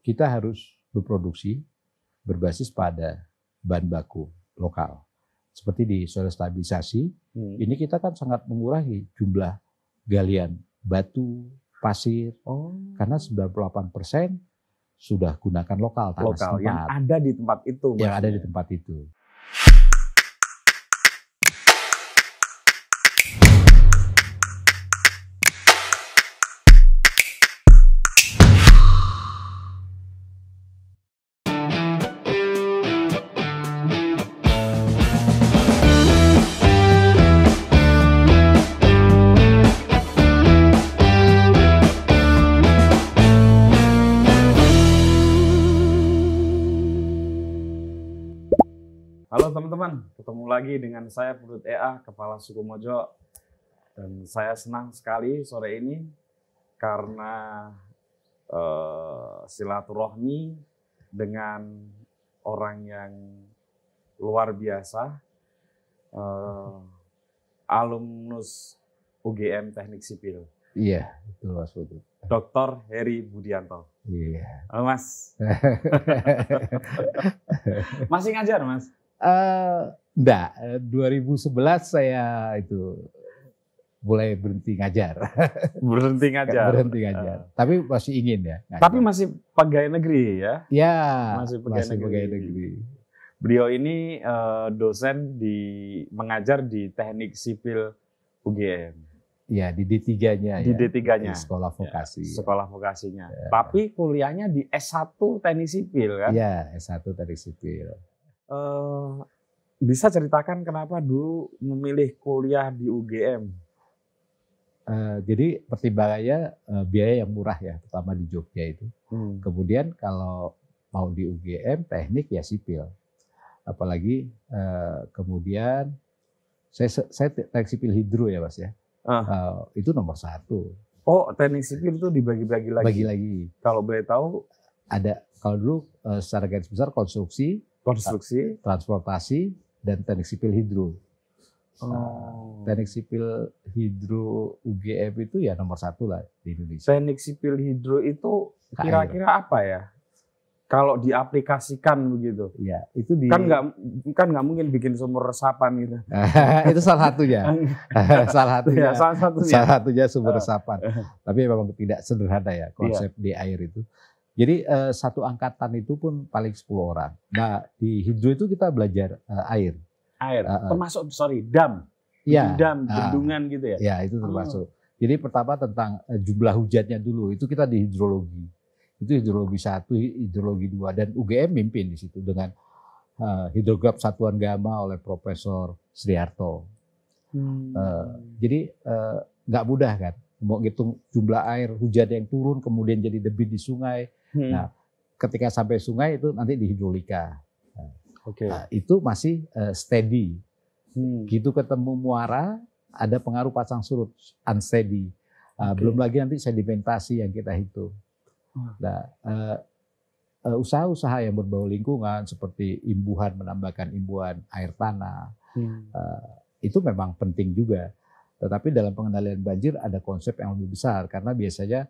kita harus berproduksi berbasis pada bahan baku lokal. Seperti di soil stabilisasi, ini kita kan sangat mengurangi jumlah galian batu, pasir, karena 98% sudah gunakan lokal tanah setempat. Yang ada di tempat itu. Yang ada di tempat itu. Halo teman-teman, ketemu lagi dengan saya Purut EA, Kepala Suku Mojo. Dan saya senang sekali sore ini karena silaturahmi dengan orang yang luar biasa, alumnus UGM Teknik Sipil. Iya, betul Mas Putut. Dr. Heri Budianto. Iya. Halo Mas. Masih ngajar Mas? Enggak, 2011 saya itu mulai berhenti ngajar. Berhenti ngajar. Tapi masih ingin ya. Ngajar. Tapi masih pegawai negeri ya? Ya, masih pegawai negeri. Beliau ini dosen mengajar di Teknik Sipil UGM. Ya, di D3-nya. Di D3-nya. Di sekolah vokasi. Ya, sekolah vokasinya. Ya. Tapi kuliahnya di S1 Teknik Sipil kan? Iya, S1 Teknik Sipil. Bisa ceritakan kenapa dulu memilih kuliah di UGM? Jadi pertimbangannya biaya yang murah ya, terutama di Jogja itu. Kemudian kalau mau di UGM teknik ya sipil. Apalagi kemudian saya teknik sipil hidro ya Mas ya. Itu nomor 1. Oh, teknik sipil itu dibagi-bagi lagi? Bagi-lagi. Kalau boleh tahu? Ada, kalau dulu secara garis besar konstruksi, transportasi, dan teknik sipil hidro. Teknik sipil hidro UGM itu ya nomor 1 lah di Indonesia. Teknik sipil hidro itu kira-kira apa ya? Kalau diaplikasikan begitu? Ya, itu kan nggak mungkin bikin sumur resapan gitu. Itu salah satunya. Salah satunya sumur resapan. Tapi memang tidak sederhana ya konsep di air itu. Jadi satu angkatan itu pun paling 10 orang. Nah di hidro itu kita belajar air. Termasuk dam. Ya, dam, bendungan gitu ya? Ya itu termasuk. Jadi pertama tentang jumlah hujannya dulu, itu kita di hidrologi. Itu hidrologi 1, hidrologi 2. Dan UGM mimpin di situ dengan hidrograf satuan gamma oleh Profesor Sriharto. Jadi nggak mudah kan. Mau ngitung jumlah air hujan yang turun kemudian jadi debit di sungai. Nah, ketika sampai sungai itu nanti di hidrolika. Nah, itu masih steady. Gitu ketemu muara ada pengaruh pasang surut unsteady. Belum lagi nanti sedimentasi yang kita hitung. Nah, usaha-usaha yang berbau lingkungan seperti menambahkan imbuhan air tanah itu memang penting juga. Tetapi dalam pengendalian banjir ada konsep yang lebih besar karena biasanya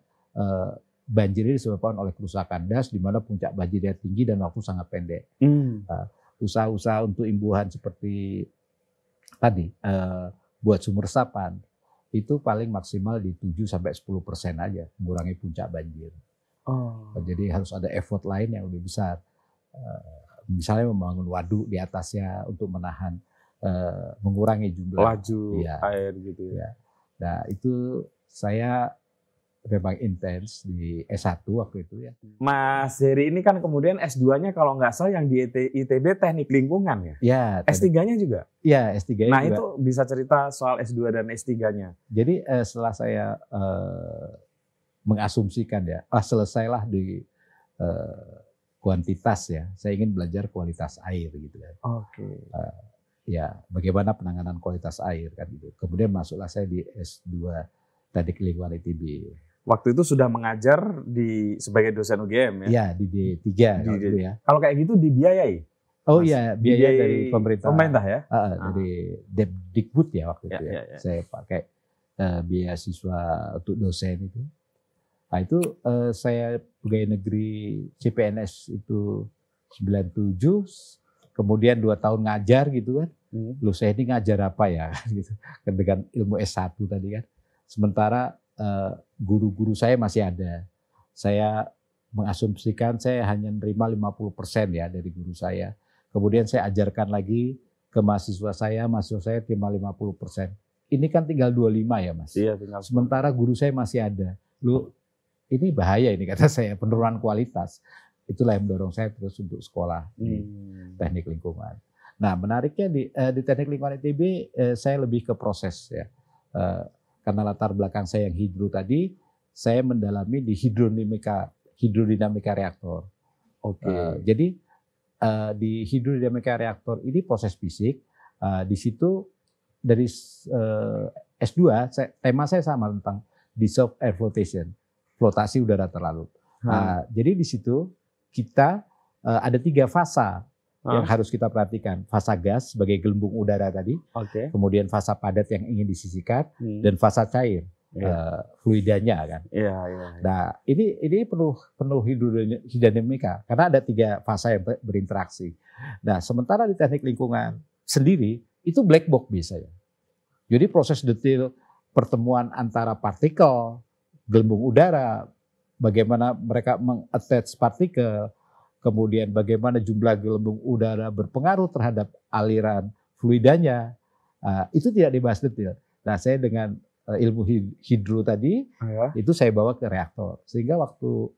banjir ini disebabkan oleh kerusakan das di mana puncak banjirnya tinggi dan waktu sangat pendek. Usaha-usaha untuk imbuhan seperti tadi buat sumur resapan itu paling maksimal di 7-10% aja mengurangi puncak banjir. Jadi harus ada effort lain yang lebih besar. Misalnya membangun waduk di atasnya untuk menahan mengurangi jumlah laju air gitu ya. Nah itu saya memang intens di S1 waktu itu ya. Mas Heri ini kan kemudian S2-nya kalau nggak salah yang di ITB Teknik Lingkungan ya? Ya. S3-nya juga? Iya S3-nya Nah juga. Itu bisa cerita soal S2 dan S3-nya. Jadi setelah saya mengasumsikan ya, selesailah di kuantitas ya, saya ingin belajar kualitas air gitu kan. Ya bagaimana penanganan kualitas air kan gitu. Kemudian masuklah saya di S2 Teknik Lingkungan ITB. Waktu itu sudah mengajar sebagai dosen UGM ya? Iya di D3 dulu ya. Kalau kayak gitu dibiayai? Oh iya, biaya dari pemerintah. Pemerintah ya? Dari Depdikbud ya waktu itu ya. Saya pakai beasiswa untuk dosen itu. Nah itu saya pegawai negeri CPNS itu 97, kemudian 2 tahun ngajar gitu kan. Loh saya ini ngajar apa ya gitu. Dengan ilmu S1 tadi kan. Sementara guru-guru saya masih ada. Saya mengasumsikan saya hanya menerima 50% ya dari guru saya. Kemudian saya ajarkan lagi ke mahasiswa saya terima 50%. Ini kan tinggal 25 ya Mas. Iya, tinggal. Sementara guru saya masih ada. Loh ini bahaya ini kata saya, penurunan kualitas. Itulah yang mendorong saya terus untuk sekolah di teknik lingkungan. Nah menariknya di teknik lingkungan ITB saya lebih ke proses ya. Karena latar belakang saya yang hidro tadi, saya mendalami di hidrodinamika reaktor. Jadi di hidrodinamika reaktor ini proses fisik. Di situ dari S2 tema saya sama tentang dissolved air flotation. Flotasi udara terlarut. Jadi di situ kita ada 3 fasa yang harus kita perhatikan. Fasa gas sebagai gelembung udara tadi, kemudian fasa padat yang ingin disisihkan, dan fasa cair, fluidanya kan. Nah ini penuh hidrodinamika karena ada 3 fasa yang berinteraksi. Nah sementara di teknik lingkungan sendiri itu black box biasanya. Jadi proses detail pertemuan antara partikel, gelembung udara, bagaimana mereka mengattach partikel, kemudian bagaimana jumlah gelembung udara berpengaruh terhadap aliran fluidanya, itu tidak dibahas detail. Nah saya dengan ilmu hidro tadi, itu saya bawa ke reaktor. Sehingga waktu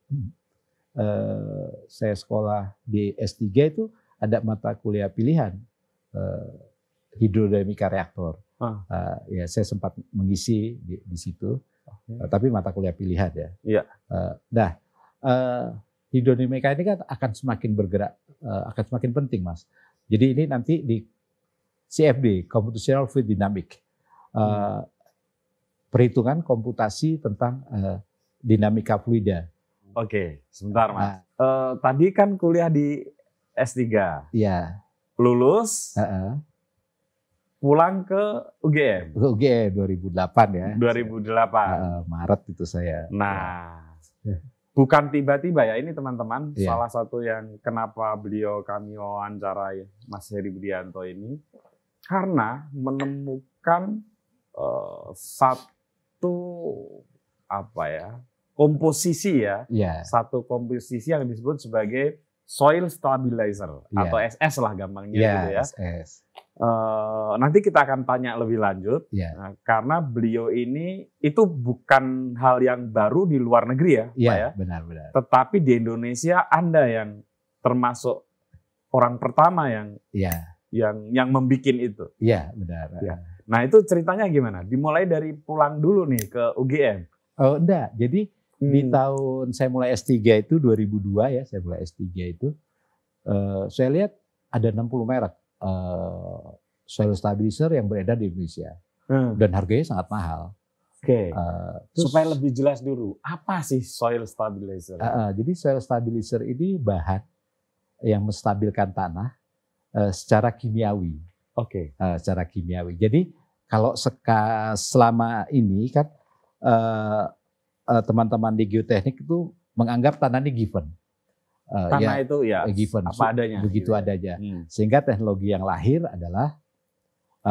saya sekolah di S3 itu ada mata kuliah pilihan, hidrodinamika reaktor. Ya saya sempat mengisi di situ. Tapi mata kuliah pilihan ya. Nah, hidrodinamika ini kan akan semakin bergerak, akan semakin penting, Mas. Jadi ini nanti di CFD, Computational Fluid Dynamics, perhitungan komputasi tentang dinamika fluida. Sebentar Mas. Tadi kan kuliah di S3. Iya. Lulus. Pulang ke UGM. UGM 2008 ya. 2008. Maret itu saya. Nah, bukan tiba-tiba ya ini teman-teman. Salah satu yang kenapa beliau kami wawancarai Mas Heri Budianto ini karena menemukan satu komposisi ya. Satu komposisi yang disebut sebagai soil stabilizer atau SS lah gampangnya gitu ya. SS. Nanti kita akan tanya lebih lanjut, karena beliau ini itu bukan hal yang baru di luar negeri ya, Pak ya. Benar-benar. Tetapi di Indonesia Anda yang termasuk orang pertama yang membikin itu. Iya, benar. Nah itu ceritanya gimana? Dimulai dari pulang dulu nih ke UGM. Oh enggak, jadi di tahun saya mulai S3 itu 2002 ya, saya mulai S3 itu, saya lihat ada 60 merek. Soil stabilizer yang beredar di Indonesia dan harganya sangat mahal. Supaya lebih jelas dulu, apa sih soil stabilizer? Jadi soil stabilizer ini bahan yang menstabilkan tanah secara kimiawi. Secara kimiawi. Jadi kalau selama ini kan teman-teman di geoteknik itu menganggap tanah ini given. Tanah itu given, apa adanya. Begitu gitu adanya. Sehingga teknologi yang lahir adalah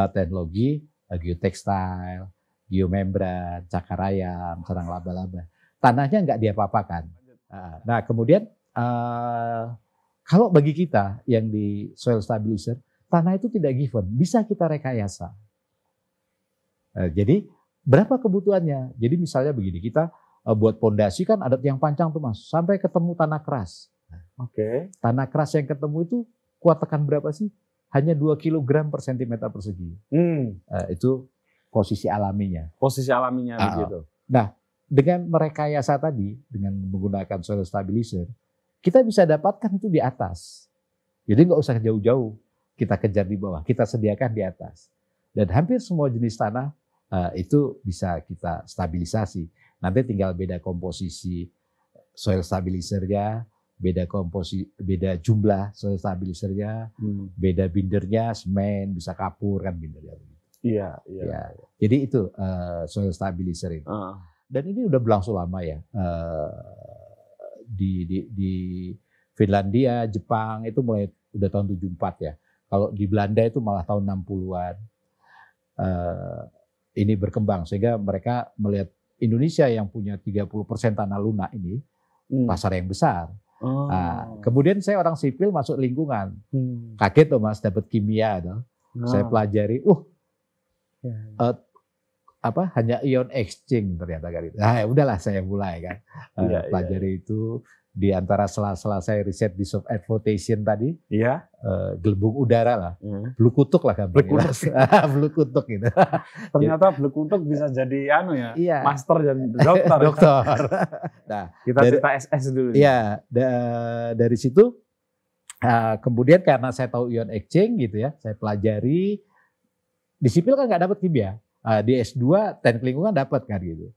teknologi geotekstil, geomembran, cakar ayam, sarang laba-laba. Tanahnya nggak diapa-apakan. Nah kemudian kalau bagi kita yang di soil stabilizer, tanah itu tidak given, bisa kita rekayasa. Jadi berapa kebutuhannya? Jadi misalnya begini, kita buat pondasi kan ada tiang pancang tuh Mas, sampai ketemu tanah keras. Tanah keras yang ketemu itu kuat tekan berapa sih? Hanya 2 kg per cm persegi. Itu posisi alaminya. Posisi alaminya begitu. Nah, dengan merekayasa tadi, dengan menggunakan soil stabilizer, kita bisa dapatkan itu di atas. Jadi nggak usah jauh-jauh kita kejar di bawah, kita sediakan di atas. Dan hampir semua jenis tanah itu bisa kita stabilisasi. Nanti tinggal beda komposisi soil stabilizernya, beda jumlah soil stabilizernya, beda bindernya, semen, bisa kapur kan bindernya. Iya. Jadi itu soil stabilizer itu. Dan ini udah berlangsung lama ya. Di Finlandia, Jepang itu mulai udah tahun 74 ya. Kalau di Belanda itu malah tahun 60-an. Ini berkembang sehingga mereka melihat Indonesia yang punya 30% tanah lunak ini pasar yang besar. Nah, kemudian saya orang sipil masuk lingkungan. Kaget tuh Mas dapat kimia tuh. Saya pelajari, hanya ion exchange ternyata kan itu. Nah, udahlah saya mulai kan pelajari itu di antara sela-sela saya riset di soft air flotation tadi. Iya. Gelembung udara lah. Blue kutuk lah kan. Blue kutuk gitu. Ternyata blue kutuk bisa jadi master dan dokter. Dokter. Nah, kita cerita SS dulu. Iya, dari situ kemudian karena saya tahu ion exchange gitu ya, saya pelajari. Di sipil kan nggak dapat kimia. Di S2 teknik lingkungan dapat kan gitu.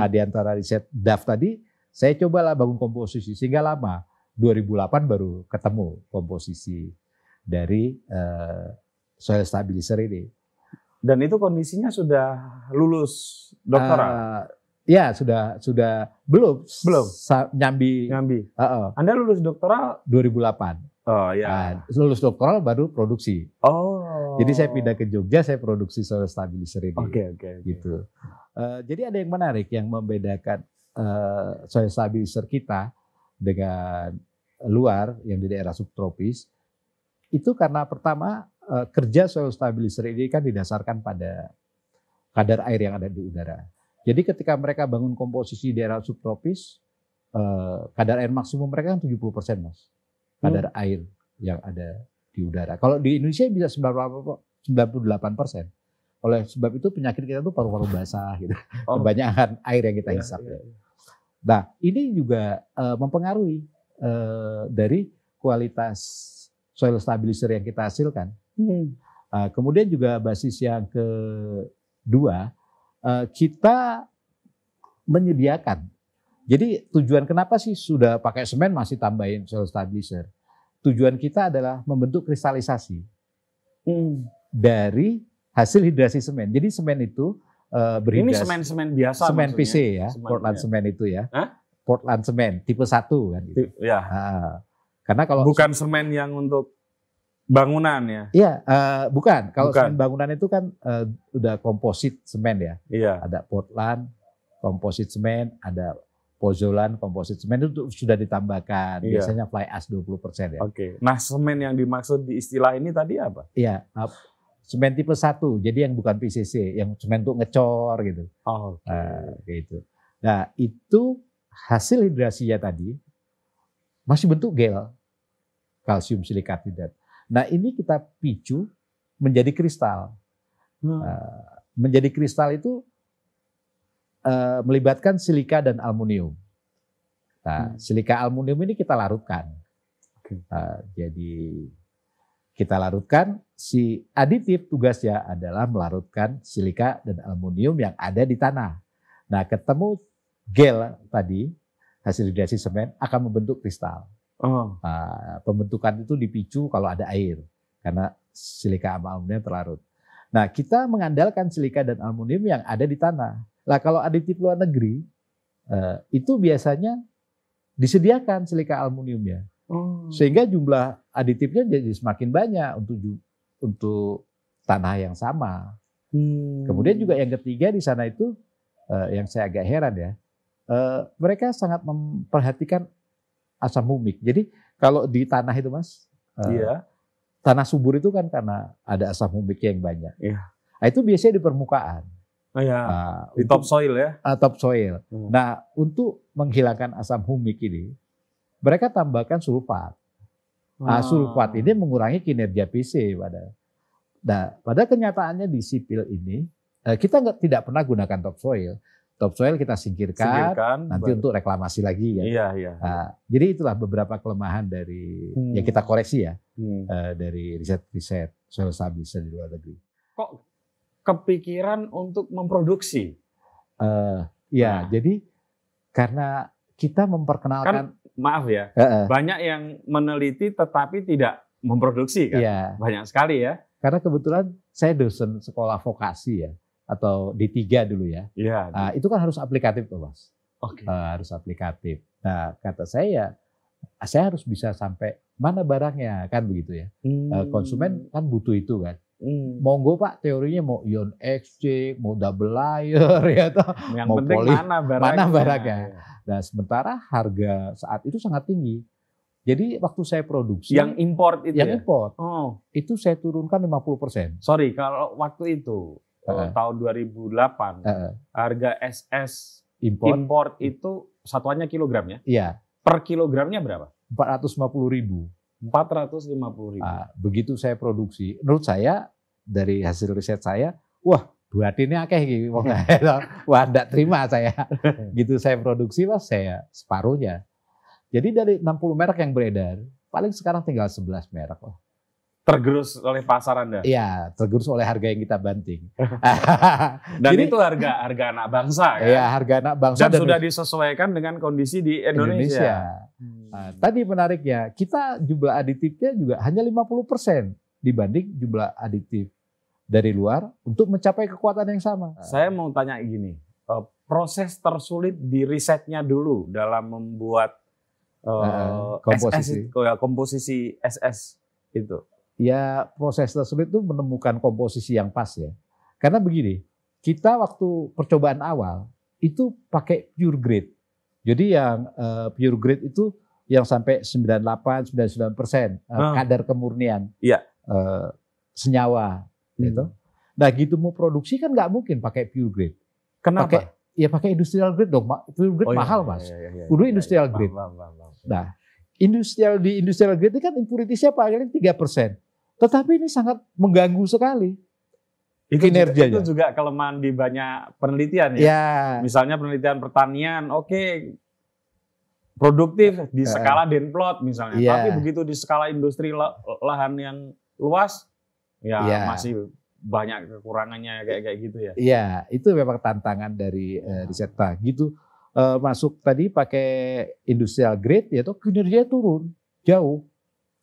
Di antara riset DAF tadi, saya cobalah bangun komposisi sehingga lama. 2008 baru ketemu komposisi dari soil stabilizer ini. Dan itu kondisinya sudah lulus doktoral? Ya sudah belum nyambi. Anda lulus doktoral 2008. Oh ya. Lulus doktoral baru produksi. Oh. Jadi saya pindah ke Jogja, saya produksi soil stabilizer ini. Oke. Gitu. Jadi ada yang menarik yang membedakan soil stabilizer kita dengan luar yang di daerah subtropis. Itu karena pertama kerja soil stabilizer ini kan didasarkan pada kadar air yang ada di udara. Jadi ketika mereka bangun komposisi di daerah subtropis, kadar air maksimum mereka kan 70%, Mas. Kadar air yang ada di udara. Kalau di Indonesia bisa 98%. Oleh sebab itu penyakit kita tuh paru-paru basah gitu. Kebanyakan air yang kita hisap. Nah, ini juga mempengaruhi dari kualitas soil stabilizer yang kita hasilkan. Kemudian juga basis yang kedua, kita menyediakan. Jadi tujuan kenapa sih sudah pakai semen masih tambahin soil stabilizer? Tujuan kita adalah membentuk kristalisasi dari hasil hidrasi semen. Jadi semen itu berhidrasi. Ini semen biasa. Semen PC ya, Portland semen itu ya. Portland semen tipe 1 kan. Gitu. Ya. Karena kalau bukan semen yang untuk bangunan ya. Iya, bukan. Kalau semen bangunan itu kan udah komposit semen ya. Iya. Ada Portland komposit semen, ada Pozzolan komposit semen itu sudah ditambahkan. Biasanya fly ash 20% ya. Oke. Nah, semen yang dimaksud di istilah ini tadi apa? Iya, semen tipe 1. Jadi yang bukan PCC, yang semen untuk ngecor gitu. Gitu. Nah, itu hasil hidrasinya tadi masih bentuk gel, kalsium silikat hidrat. Nah, ini kita picu menjadi kristal. Menjadi kristal itu melibatkan silika dan aluminium. Nah, silika aluminium ini kita larutkan. Jadi kita larutkan, si aditif tugasnya adalah melarutkan silika dan aluminium yang ada di tanah. Nah, ketemu gel tadi, hasil hidrasi semen akan membentuk kristal. Pembentukan itu dipicu kalau ada air, karena silika sama aluminium terlarut. Nah, kita mengandalkan silika dan aluminium yang ada di tanah. Nah, kalau aditif luar negeri, itu biasanya disediakan silika aluminiumnya. Sehingga jumlah aditifnya jadi semakin banyak untuk tanah yang sama. Kemudian juga yang ketiga di sana itu, yang saya agak heran ya, mereka sangat memperhatikan asam humik. Jadi kalau di tanah itu Mas, tanah subur itu kan karena ada asam humiknya yang banyak. Nah, itu biasanya di permukaan. Di top soil ya? Top soil. Nah, untuk menghilangkan asam humik ini, mereka tambahkan sulfat. Sulfat ini mengurangi kinerja PC pada kenyataannya di sipil ini, kita tidak pernah gunakan top soil. Top soil kita singkirkan nanti untuk reklamasi lagi ya. Jadi itulah beberapa kelemahan dari yang kita koreksi ya dari riset soil stabilizer di luar negeri. Kok kepikiran untuk memproduksi? Jadi karena kita memperkenalkan, maaf ya, banyak yang meneliti tetapi tidak memproduksi kan? Banyak sekali ya. Karena kebetulan saya dosen sekolah vokasi ya, atau D3 dulu ya. Iya. Itu kan harus aplikatif tuh Mas. Oke. Harus aplikatif. Nah kata saya harus bisa sampai mana barangnya kan begitu ya. Konsumen kan butuh itu kan. Monggo Pak, teorinya mau ion exchange, mau double layer ya toh. Yang mau penting mana barangnya. Nah sementara harga saat itu sangat tinggi. Jadi waktu saya produksi yang import itu import. Itu saya turunkan 50%. Sorry, kalau waktu itu tahun 2008 harga SS import itu satuannya kilogramnya? Iya. Per kilogramnya berapa? 450.000. 450.000. Begitu saya produksi, menurut saya dari hasil riset saya, wah buat ini akeh gitu. Wah enggak terima saya. Gitu saya produksi Mas, saya separuhnya. Jadi dari 60 merek yang beredar, paling sekarang tinggal 11 merek loh. Tergerus oleh pasar Anda? Iya, tergerus oleh harga yang kita banting. Dan jadi, itu harga anak bangsa kan? Iya, harga anak bangsa. Dan sudah disesuaikan dengan kondisi di Indonesia. Tadi menariknya, kita jumlah aditifnya juga hanya 50% dibanding jumlah aditif dari luar untuk mencapai kekuatan yang sama. Saya mau tanya gini, proses tersulit di risetnya dulu dalam membuat komposisi SS itu. Ya proses tersulit itu menemukan komposisi yang pas ya. Karena begini, kita waktu percobaan awal itu pakai pure grade. Jadi yang pure grade itu yang sampai 98-99% kadar kemurnian senyawa gitu. Nah gitu mau produksi kan nggak mungkin pakai pure grade. Kenapa? Pakai industrial grade dong. Pure grade mahal Mas. Kudu industrial grade. Nah, di industrial grade ini kan impuritasnya paling 3%. Tetapi ini sangat mengganggu sekali kinerjanya. Itu juga kelemahan di banyak penelitian ya. Misalnya penelitian pertanian, produktif di skala Denplot misalnya. Tapi begitu di skala industri lahan yang luas, masih banyak kekurangannya kayak gitu ya. Iya, itu memang tantangan dari riset gitu. Masuk tadi pakai industrial grade ya toh kinerjanya turun jauh,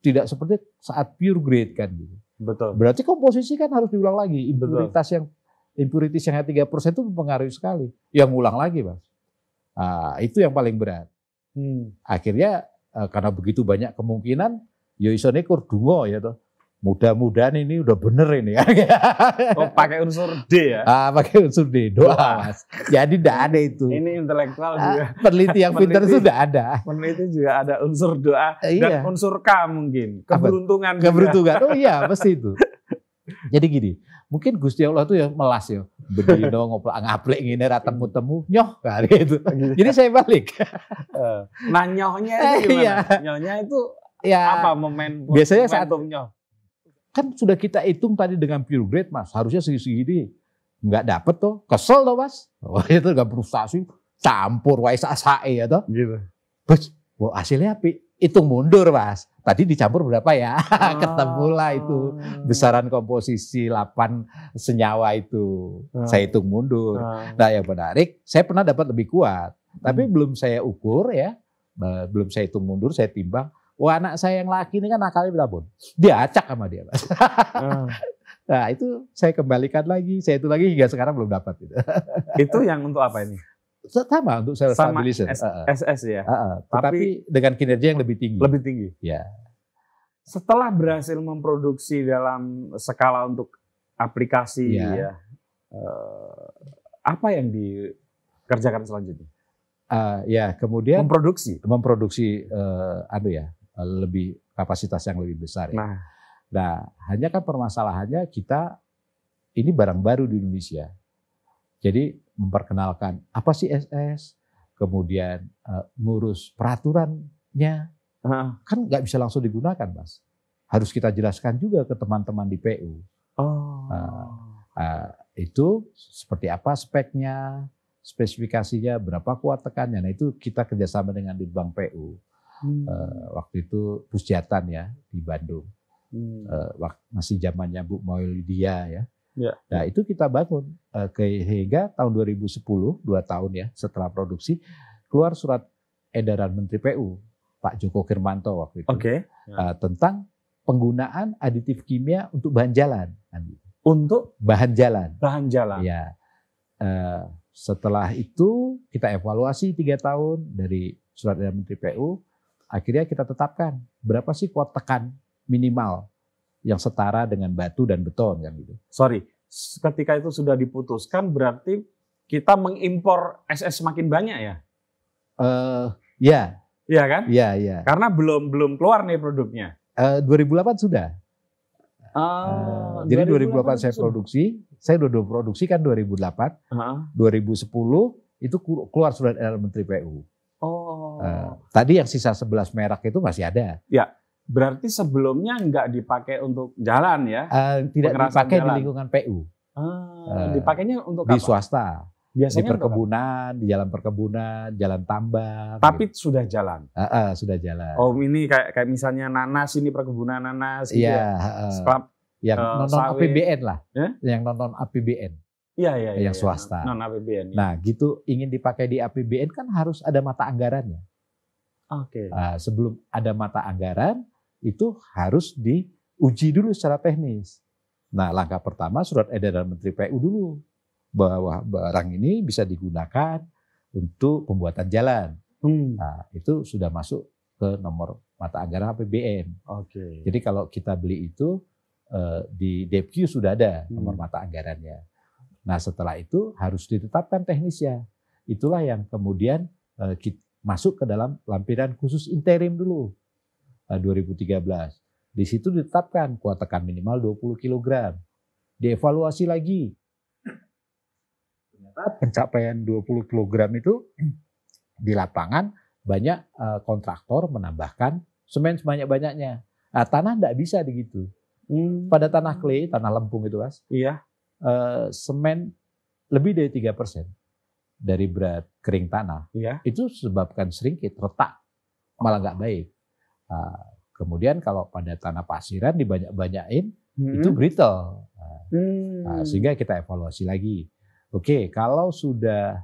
tidak seperti saat pure grade kan gitu. Betul. Berarti komposisi kan harus diulang lagi. Impuritas yang 3% itu mempengaruhi sekali. Yang ulang lagi Mas. Itu yang paling berat. Akhirnya karena begitu banyak kemungkinan ya iso nekur dungo ya toh. Mudah-mudahan ini udah bener ini. Pakai unsur D ya? Pakai unsur D, doa Mas. Jadi tidak ada itu. Ini intelektual juga. Peneliti yang pintar itu tidak ada. Peneliti juga ada unsur doa dan unsur K mungkin. Keberuntungan. Keberuntungan, oh iya pasti itu. Jadi gini, mungkin Gusti Allah tuh ya melas ya. Bedino ngoplak ngaplek ngene ra temu-temu nyoh kali itu. Jadi saya balik. Nah nyohnya itu gimana? Nyohnya itu apa biasanya saat nyoh? Kan sudah kita hitung tadi dengan pure grade Mas, harusnya segini nggak dapet toh, kesel toh Mas. Itu nggak frustasi, campur wae sae ya toh. Gitu. Bos, hasilnya api, hitung mundur Mas. Tadi dicampur berapa ya? Ketemulah itu besaran komposisi 8 senyawa itu. Saya hitung mundur. Nah yang menarik, saya pernah dapat lebih kuat, tapi belum saya ukur ya, belum saya hitung mundur, saya timbang. Wah anak saya yang laki ini kan akalnya berapa? Dia acak sama dia Mas. Nah itu saya kembalikan lagi, saya itu lagi hingga sekarang belum dapat. Itu yang untuk apa ini? Sama untuk cell stabilizer. SS ya. Tapi dengan kinerja yang lebih tinggi. Lebih tinggi. Ya. Setelah berhasil memproduksi dalam skala untuk aplikasi apa yang dikerjakan selanjutnya? Kemudian memproduksi lebih kapasitas yang lebih besar ya. Nah, hanya kan permasalahannya kita ini barang baru di Indonesia. Jadi memperkenalkan apa sih SS, kemudian ngurus peraturannya, kan nggak bisa langsung digunakan Mas. Harus kita jelaskan juga ke teman-teman di PU. Itu seperti apa speknya, spesifikasinya, berapa kuat tekannya. Nah itu kita kerjasama dengan Litbang PU. Waktu itu Pusjatan ya di Bandung. Masih zamannya Bu Maulidia ya. Nah itu kita bangun hingga tahun 2010, 2 tahun ya setelah produksi, keluar surat edaran Menteri PU Pak Joko Kirmanto waktu itu tentang penggunaan aditif kimia untuk bahan jalan. Untuk bahan jalan. Bahan jalan. Ya. Setelah itu kita evaluasi 3 tahun dari surat edaran Menteri PU, akhirnya kita tetapkan berapa sih kuat tekan minimal yang setara dengan batu dan beton kan gitu. Sorry, ketika itu sudah diputuskan berarti kita mengimpor SS semakin banyak ya? Ya. Iya kan? Iya, iya. Karena belum keluar nih produknya. 2008 sudah. Jadi 2008 saya produksi, saya udah produksi kan 2008, 2010 itu keluar surat edaran Menteri PU. Tadi yang sisa 11 merek itu masih ada. Ya, berarti sebelumnya nggak dipakai untuk jalan ya? Tidak dipakai jalan. Di lingkungan PU. Dipakainya untuk di apa? Swasta. Biasanya di perkebunan, di jalan perkebunan, jalan tambang. Tapi gitu. Sudah jalan. Sudah jalan. Oh, ini kayak misalnya nanas, ini perkebunan nanas. Iya. Yang non APBN lah, yang non APBN. Iya. Yang swasta. Non APBN. Nah, gitu ingin dipakai di APBN kan harus ada mata anggarannya. Oke. Sebelum ada mata anggaran itu harus diuji dulu secara teknis. Nah, langkah pertama surat edaran Menteri PU dulu bahwa barang ini bisa digunakan untuk pembuatan jalan. Nah, itu sudah masuk ke nomor mata anggaran APBN. Oke. Jadi kalau kita beli itu di DepQ sudah ada nomor mata anggarannya. Nah, setelah itu harus ditetapkan teknisnya. Itulah yang kemudian masuk ke dalam lampiran khusus interim dulu 2013. Di situ ditetapkan kuat tekan minimal 20 kg. Dievaluasi lagi. Ternyata pencapaian 20 kg itu di lapangan banyak kontraktor menambahkan semen sebanyak-banyaknya. Nah, tanah enggak bisa begitu. Pada tanah clay, tanah lempung itu Mas. Iya. Semen lebih dari 3% dari berat kering tanah. Iya. Itu sebabkan shrinkage, retak, malah nggak baik. Kemudian kalau pada tanah pasiran dibanyak-banyakin, itu brittle. Sehingga kita evaluasi lagi. Oke, kalau sudah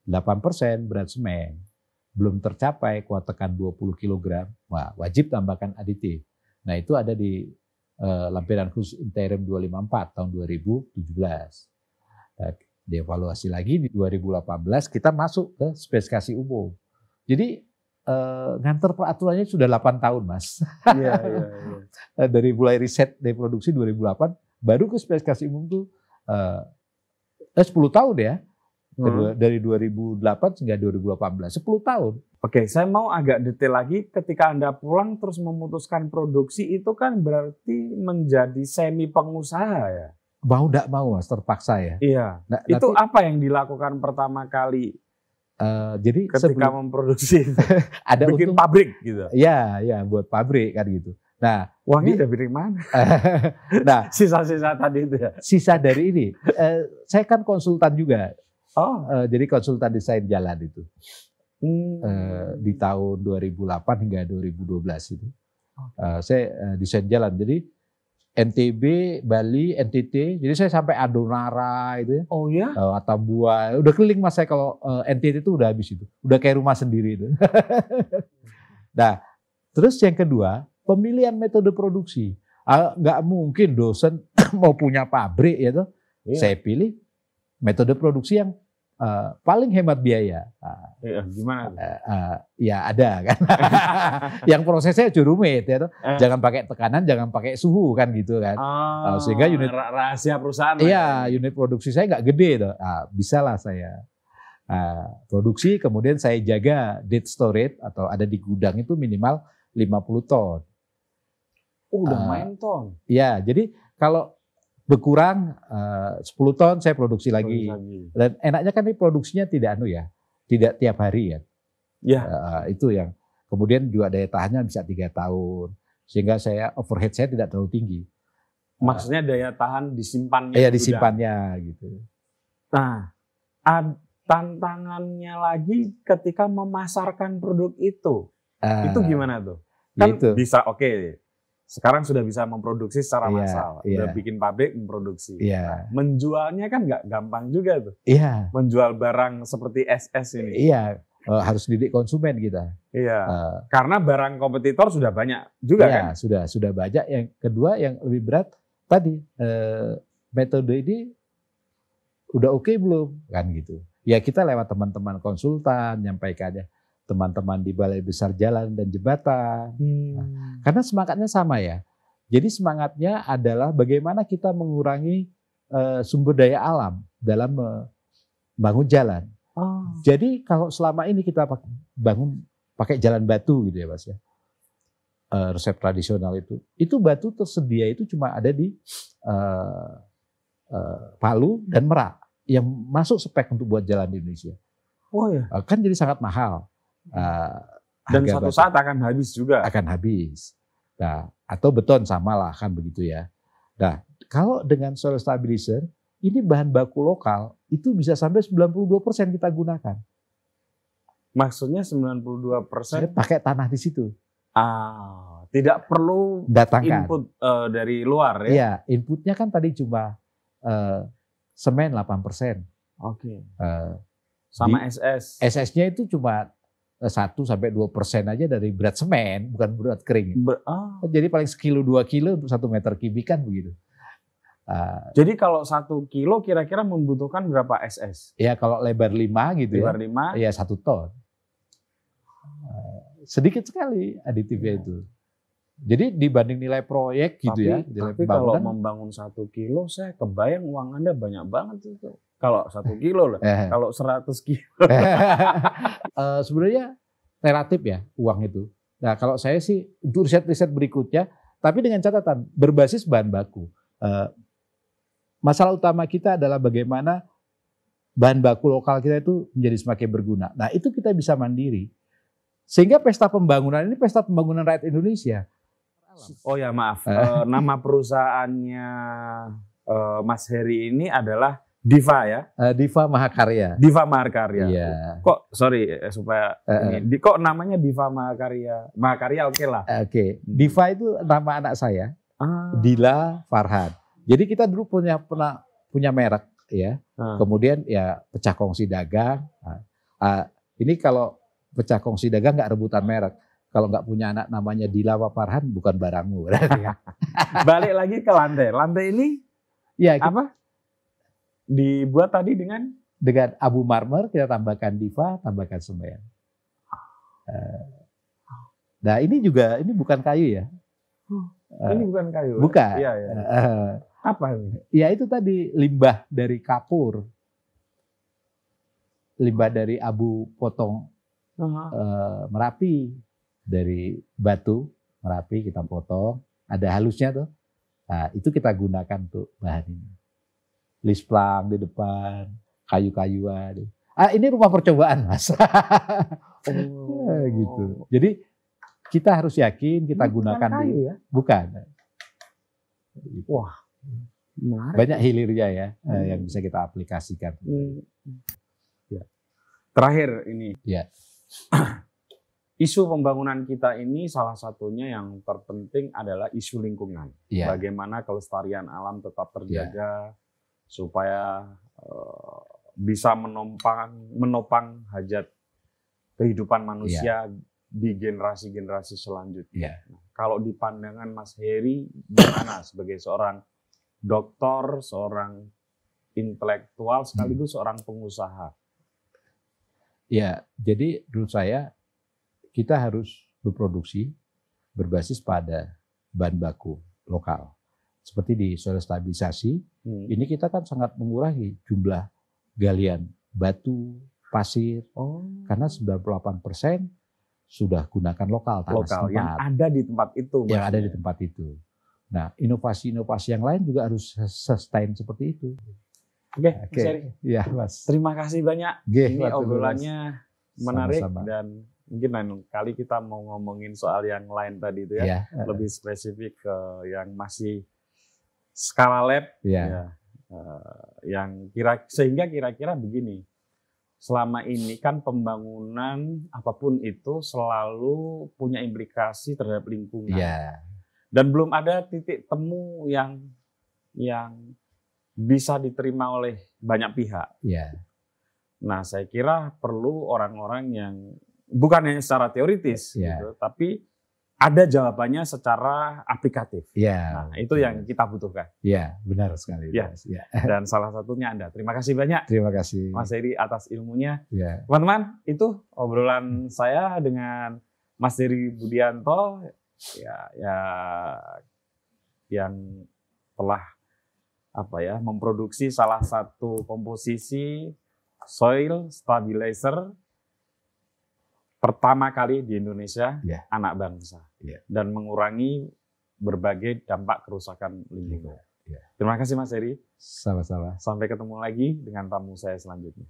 8% berat semen, belum tercapai kuat tekan 20 kg, wajib tambahkan aditif. Nah, itu ada di lampiran khusus interim 254 tahun 2017. Dievaluasi lagi di 2018 kita masuk ke spesifikasi umum. Jadi nganter peraturannya sudah 8 tahun Mas. Iya. Dari mulai riset dari produksi 2008 baru ke spesifikasi umum tuh 10 tahun ya. Dari 2008 hingga 2018, 10 tahun. Oke, saya mau agak detail lagi. Ketika Anda pulang terus memutuskan produksi itu kan berarti menjadi semi pengusaha ya? Mau enggak mau Mas, terpaksa ya. Iya. Nah, itu apa yang dilakukan pertama kali? Jadi ketika memproduksi ada bikin pabrik gitu. Iya, buat pabrik kan gitu. Nah, uangnya dari mana? Nah, sisa-sisa tadi itu ya. Sisa dari ini. Saya kan konsultan juga. Jadi konsultan desain jalan itu. Di tahun 2008 hingga 2012 itu. Saya desain jalan. Jadi NTB, Bali, NTT. Jadi saya sampai Adonara itu ya. Oh ya? Atambua. Udah keliling Mas saya kalau NTT itu udah habis itu. Udah kayak rumah sendiri itu. Nah, terus yang kedua, pemilihan metode produksi. Nggak mungkin dosen mau punya pabrik ya tuh. Iya. Saya pilih metode produksi yang paling hemat biaya. Gimana? Ya ada kan. Yang prosesnya rumit ya tuh. Jangan pakai tekanan, jangan pakai suhu kan gitu kan. Sehingga unit rahasia perusahaan. Iya, unit produksi saya nggak gede tuh. Bisa lah saya produksi, kemudian saya jaga dead storage atau ada di gudang itu minimal 50 ton. Udah main ton. Ya, jadi kalau berkurang 10 ton saya produksi lagi. Dan enaknya kan ini produksinya tidak tidak tiap hari ya. Ya. Itu yang kemudian juga daya tahannya bisa 3 tahun. Sehingga overhead saya tidak terlalu tinggi. Maksudnya daya tahan disimpannya. Iya, disimpannya gitu. Nah, tantangannya lagi ketika memasarkan produk itu. Itu gimana tuh? Kan gitu. Bisa sekarang sudah bisa memproduksi secara massal, udah bikin pabrik memproduksi. Nah, menjualnya kan nggak gampang juga tuh. Iya. Menjual barang seperti SS ini. Iya, harus didik konsumen kita. Iya. Karena barang kompetitor sudah banyak juga kan. Sudah banyak. Yang kedua yang lebih berat tadi metode ini udah oke belum kan gitu. Ya kita lewat teman-teman konsultan nyampaikannya, teman-teman di Balai Besar Jalan dan Jembatan. Nah, karena semangatnya sama ya. Jadi semangatnya adalah bagaimana kita mengurangi sumber daya alam dalam membangun jalan. Jadi kalau selama ini kita bangun pakai jalan batu gitu ya Mas ya. Resep tradisional itu batu tersedia itu cuma ada di Palu dan Merak yang masuk spek untuk buat jalan di Indonesia. Oh ya. Kan jadi sangat mahal. Dan suatu saat akan habis juga. Akan habis. Nah, atau beton sama lah kan begitu ya. Nah, kalau dengan soil stabilizer ini bahan baku lokal itu bisa sampai 92% kita gunakan. Maksudnya 92%? Pakai tanah di situ. Tidak perlu datangkan input dari luar ya? Iya, inputnya kan tadi cuma semen 8%. Oke. Sama SS. SS-nya itu cuma 1-2% aja dari berat semen, bukan berat kering. Jadi paling 1-2 kilo untuk 1 meter kubik kan begitu. Jadi kalau 1 kilo kira-kira membutuhkan berapa SS? Ya kalau lebar 5 gitu lebar ya. 5? Ya 1 ton. Sedikit sekali aditifnya itu. Jadi dibanding nilai proyek gitu tapi kalau membangun 1 kilo saya kebayang uang Anda banyak banget itu. Kalau 1 kilo lah, kalau 100 kilo. Sebenarnya relatif ya uang itu. Nah kalau saya sih untuk riset-riset berikutnya, tapi dengan catatan berbasis bahan baku. Masalah utama kita adalah bagaimana bahan baku lokal kita itu menjadi semakin berguna. Nah itu kita bisa mandiri. Sehingga pesta pembangunan ini pesta pembangunan rakyat Indonesia. Oh ya maaf, nama perusahaannya Mas Heri ini adalah Diva ya? Diva Mahakarya. Diva Mahakarya. Iya. Kok sorry supaya ini, kok namanya Diva Mahakarya? Mahakarya oke lah. Oke. Diva itu nama anak saya. Dila Farhan. Jadi kita dulu pernah punya merek ya. Kemudian ya pecah kongsi dagang. Ini kalau pecah kongsi dagang nggak rebutan merek. Kalau nggak punya anak namanya Dila Farhan bukan barangmu. Balik lagi ke lantai. Lantai ini ya apa? Dibuat tadi dengan abu marmer, kita tambahkan Diva, tambahkan semen. Nah ini bukan kayu ya? Ini bukan kayu. Bukan. Iya, iya. Apa ini? Ya itu tadi limbah dari kapur, limbah dari abu potong Merapi, dari batu Merapi kita potong, ada halusnya tuh. Nah itu kita gunakan untuk bahan ini. Lisplang di depan, kayu-kayuan. Ini rumah percobaan, Mas. Gitu. Jadi kita harus yakin kita gunakan bukan kayu, ya? Bukan. Wah, menarik. Banyak hilirnya ya yang bisa kita aplikasikan. Ya. Terakhir ini. Ya. Isu pembangunan kita ini salah satunya yang terpenting adalah isu lingkungan. Ya. Bagaimana kelestarian alam tetap terjaga. Ya. Supaya bisa menopang hajat kehidupan manusia di generasi-generasi selanjutnya. Nah, kalau di pandangan Mas Heri, gimana sebagai seorang doktor, seorang intelektual, sekaligus seorang pengusaha? Ya, jadi menurut saya kita harus berproduksi berbasis pada bahan baku lokal. Seperti di soil stabilisasi, ini kita kan sangat mengurangi jumlah galian batu, pasir, karena 98% sudah gunakan lokal tanah setempat. Yang ada di tempat itu. Yang ada di tempat itu. Nah, inovasi-inovasi yang lain juga harus sustain seperti itu. Oke. Mas. Ya, Mas. Terima kasih banyak. Ini obrolannya menarik. Sama-sama. Dan mungkin lain kali kita mau ngomongin soal yang lain tadi itu ya. Lebih spesifik ke yang masih skala lab, yang sehingga kira-kira begini, selama ini kan pembangunan apapun itu selalu punya implikasi terhadap lingkungan, dan belum ada titik temu yang bisa diterima oleh banyak pihak. Nah, saya kira perlu orang-orang yang bukan hanya secara teoritis, gitu, tapi ada jawabannya secara aplikatif. Ya, nah, itu yang kita butuhkan. Ya, benar sekali. Ya. Dan salah satunya Anda. Terima kasih banyak. Terima kasih Mas Heri atas ilmunya. Ya. Teman-teman, itu obrolan saya dengan Mas Heri Budianto ya yang telah memproduksi salah satu komposisi soil stabilizer pertama kali di Indonesia, anak bangsa, dan mengurangi berbagai dampak kerusakan lingkungan. Terima kasih Mas Heri. Sama-sama. Sampai ketemu lagi dengan tamu saya selanjutnya.